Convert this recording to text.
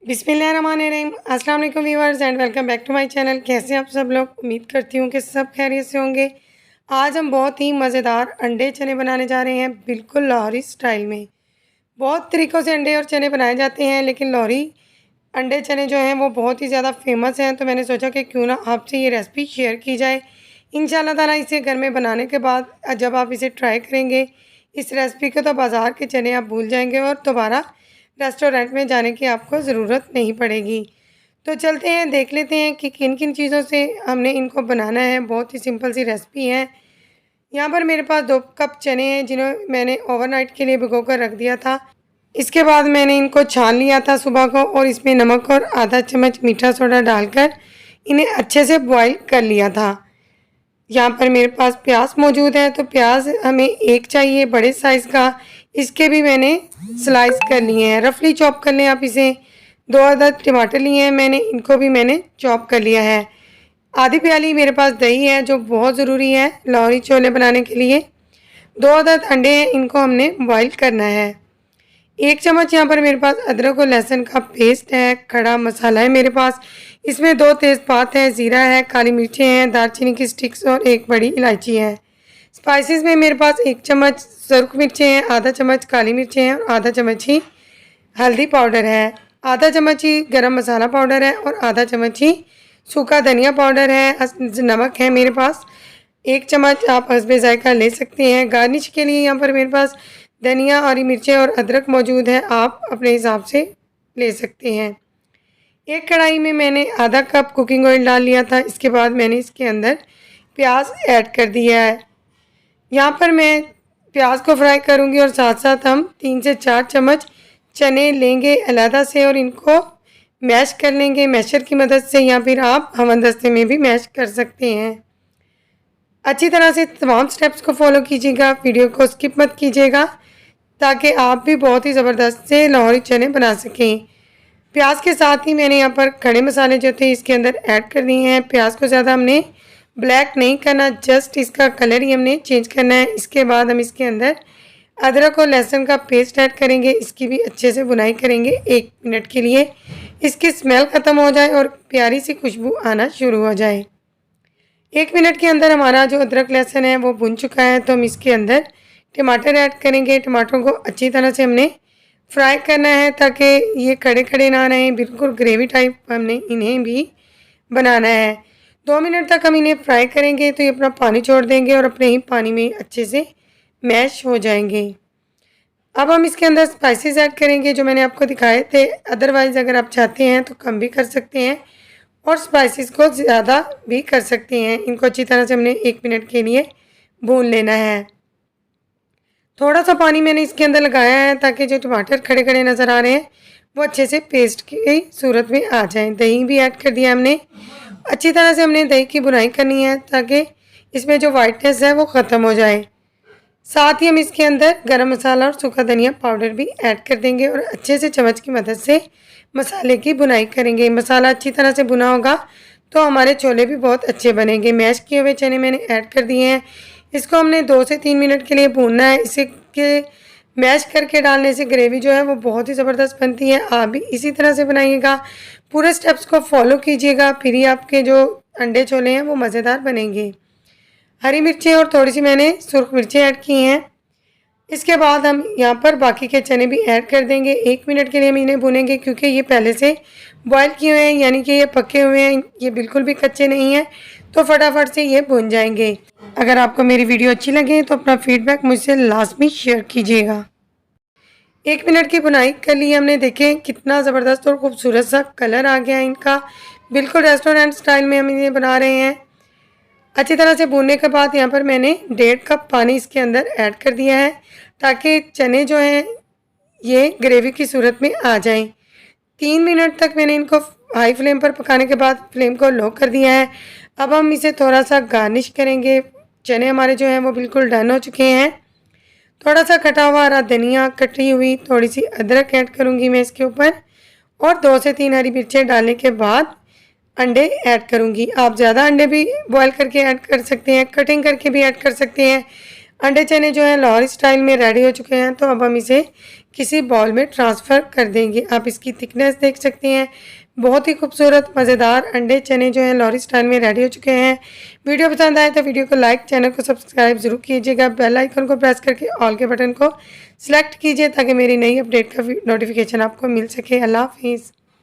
बिस्मिल्लाहिर्रहमानिर्रहीम। अस्सलाम वालेकुम viewers and welcome back to my channel. कैसे हैं आप सब लोग? उम्मीद करती हूँ कि सब खैरियत से होंगे। आज हम बहुत ही मज़ेदार अंडे चने बनाने जा रहे हैं, बिल्कुल लाहौरी स्टाइल में। बहुत तरीक़ों से अंडे और चने बनाए जाते हैं, लेकिन लाहौरी अंडे चने जो हैं वो बहुत ही ज़्यादा फेमस हैं। तो मैंने सोचा कि क्यों ना आपसे ये रेसिपी शेयर की जाए। इंशाल्लाह ताला इसे घर में बनाने के बाद जब आप इसे ट्राई करेंगे इस रेसिपी को, तो बाज़ार के चने आप भूल जाएंगे और दोबारा रेस्टोरेंट में जाने की आपको ज़रूरत नहीं पड़ेगी। तो चलते हैं, देख लेते हैं कि किन किन चीज़ों से हमने इनको बनाना है। बहुत ही सिंपल सी रेसिपी है। यहाँ पर मेरे पास 2 कप चने हैं, जिन्हें मैंने ओवरनाइट के लिए भिगो कर रख दिया था। इसके बाद मैंने इनको छान लिया था सुबह को, और इसमें नमक और आधा चम्मच मीठा सोडा डालकर इन्हें अच्छे से बॉईल कर लिया था। यहाँ पर मेरे पास प्याज मौजूद है, तो प्याज हमें 1 चाहिए बड़े साइज़ का। इसके भी मैंने स्लाइस कर लिए हैं, रफली चॉप कर लें आप इसे। 2 अदद टमाटर लिए हैं मैंने, इनको भी मैंने चॉप कर लिया है। आधी प्याली मेरे पास दही है, जो बहुत ज़रूरी है लाहौरी छोले बनाने के लिए। 2 अदद अंडे हैं, इनको हमने बॉईल करना है। 1 चम्मच यहाँ पर मेरे पास अदरक और लहसुन का पेस्ट है। खड़ा मसाला है मेरे पास, इसमें 2 तेज़पात है, ज़ीरा है, काली मिर्चें हैं, दालचीनी की स्टिक्स और 1 बड़ी इलायची है। स्पाइसेस में मेरे पास 1 चम्मच सुर्ख मिर्चें हैं, आधा चम्मच काली मिर्चें हैं और आधा चम्मच ही हल्दी पाउडर है, आधा चम्मच ही गरम मसाला पाउडर है और आधा चम्मच ही सूखा धनिया पाउडर है। नमक है मेरे पास 1 चम्मच, आप हस्बे ज़ायका ले सकते हैं। गार्निश के लिए यहाँ पर मेरे पास धनिया, हरी मिर्चें और अदरक मौजूद है, आप अपने हिसाब से ले सकते हैं। एक कढ़ाई में मैंने आधा कप कुकिंग ऑयल डाल लिया था। इसके बाद मैंने इसके अंदर प्याज ऐड कर दिया है। यहाँ पर मैं प्याज को फ्राई करूँगी और साथ साथ हम 3 से 4 चम्मच चने लेंगे अलहदा से और इनको मैश कर लेंगे मैशर की मदद से, या फिर आप हमदस्ते में भी मैश कर सकते हैं। अच्छी तरह से तमाम स्टेप्स को फॉलो कीजिएगा, वीडियो को स्किप मत कीजिएगा, ताकि आप भी बहुत ही ज़बरदस्त से लाहौरी चने बना सकें। प्याज के साथ ही मैंने यहाँ पर खड़े मसाले जो थे इसके अंदर ऐड कर दिए हैं। प्याज को ज़्यादा हमने ब्लैक नहीं करना, जस्ट इसका कलर ही हमने चेंज करना है। इसके बाद हम इसके अंदर अदरक और लहसुन का पेस्ट ऐड करेंगे, इसकी भी अच्छे से भुनाई करेंगे 1 मिनट के लिए, इसकी स्मेल ख़त्म हो जाए और प्यारी सी खुशबू आना शुरू हो जाए। 1 मिनट के अंदर हमारा जो अदरक लहसुन है वो भुन चुका है, तो हम इसके अंदर टमाटर ऐड करेंगे। टमाटरों को अच्छी तरह से हमने फ्राई करना है, ताकि ये खड़े खड़े ना रहें, बिल्कुल ग्रेवी टाइप हमने इन्हें भी बनाना है। 2 मिनट तक हम इन्हें फ्राई करेंगे, तो ये अपना पानी छोड़ देंगे और अपने ही पानी में अच्छे से मैश हो जाएंगे। अब हम इसके अंदर स्पाइसेस ऐड करेंगे जो मैंने आपको दिखाए थे। अदरवाइज़ अगर आप चाहते हैं तो कम भी कर सकते हैं और स्पाइसेस को ज़्यादा भी कर सकते हैं। इनको अच्छी तरह से हमने 1 मिनट के लिए भून लेना है। थोड़ा सा पानी मैंने इसके अंदर लगाया है, ताकि जो टमाटर खड़े खड़े नज़र आ रहे हैं वो अच्छे से पेस्ट की सूरत में आ जाएं। दही भी ऐड कर दिया हमने। अच्छी तरह से हमने दही की बुनाई करनी है, ताकि इसमें जो वाइटनेस है वो ख़त्म हो जाए। साथ ही हम इसके अंदर गरम मसाला और सूखा धनिया पाउडर भी ऐड कर देंगे और अच्छे से चम्मच की मदद से मसाले की बुनाई करेंगे। मसाला अच्छी तरह से भुना होगा तो हमारे छोले भी बहुत अच्छे बनेंगे। मैश किए हुए चने मैंने ऐड कर दिए हैं। इसको हमने 2 से 3 मिनट के लिए भूनना है। इसे के मैश करके डालने से ग्रेवी जो है वो बहुत ही ज़बरदस्त बनती है। आप भी इसी तरह से बनाइएगा, पूरे स्टेप्स को फॉलो कीजिएगा, फिर ही आपके जो अंडे छोले हैं वो मज़ेदार बनेंगे। हरी मिर्चें और थोड़ी सी मैंने सुर्ख मिर्चें ऐड की हैं। इसके बाद हम यहाँ पर बाकी के चने भी ऐड कर देंगे। 1 मिनट के लिए हम इन्हें भूनेंगे, क्योंकि ये पहले से बॉईल किए हुए हैं, यानी कि ये पके हुए हैं, ये बिल्कुल भी कच्चे नहीं हैं, तो फटाफट से ये भुन जाएंगे। अगर आपको मेरी वीडियो अच्छी लगे तो अपना फीडबैक मुझसे लाजमी शेयर कीजिएगा। 1 मिनट की बुनाई कर ली हमने। देखें कितना ज़बरदस्त और खूबसूरत सा कलर आ गया है इनका, बिल्कुल रेस्टोरेंट स्टाइल में हम इन्हें बना रहे हैं। अच्छी तरह से भूनने के बाद यहाँ पर मैंने 1.5 कप पानी इसके अंदर ऐड कर दिया है, ताकि चने जो हैं ये ग्रेवी की सूरत में आ जाएं। 3 मिनट तक मैंने इनको हाई फ्लेम पर पकाने के बाद फ्लेम को लो कर दिया है। अब हम इसे थोड़ा सा गार्निश करेंगे। चने हमारे जो हैं वो बिल्कुल डन हो चुके हैं। थोड़ा सा कटा हुआ हरा धनिया, कटी हुई थोड़ी सी अदरक ऐड करूँगी मैं इसके ऊपर, और 2 से 3 हरी मिर्चें डालने के बाद अंडे ऐड करूँगी। आप ज़्यादा अंडे भी बॉईल करके ऐड कर सकते हैं, कटिंग करके भी ऐड कर सकते हैं। अंडे चने जो हैं लाहौरी स्टाइल में रेडी हो चुके हैं, तो अब हम इसे किसी बॉल में ट्रांसफ़र कर देंगे। आप इसकी थिकनेस देख सकते हैं। बहुत ही खूबसूरत मज़ेदार अंडे चने जो हैं लाहौरी स्टाइल में रेडी हो चुके हैं। वीडियो पसंद आए तो वीडियो को लाइक, चैनल को सब्सक्राइब ज़रूर कीजिएगा। बेल आइकन को प्रेस करके ऑल के बटन को सिलेक्ट कीजिए ताकि मेरी नई अपडेट का नोटिफिकेशन आपको मिल सके। अल्लाह हाफिज़।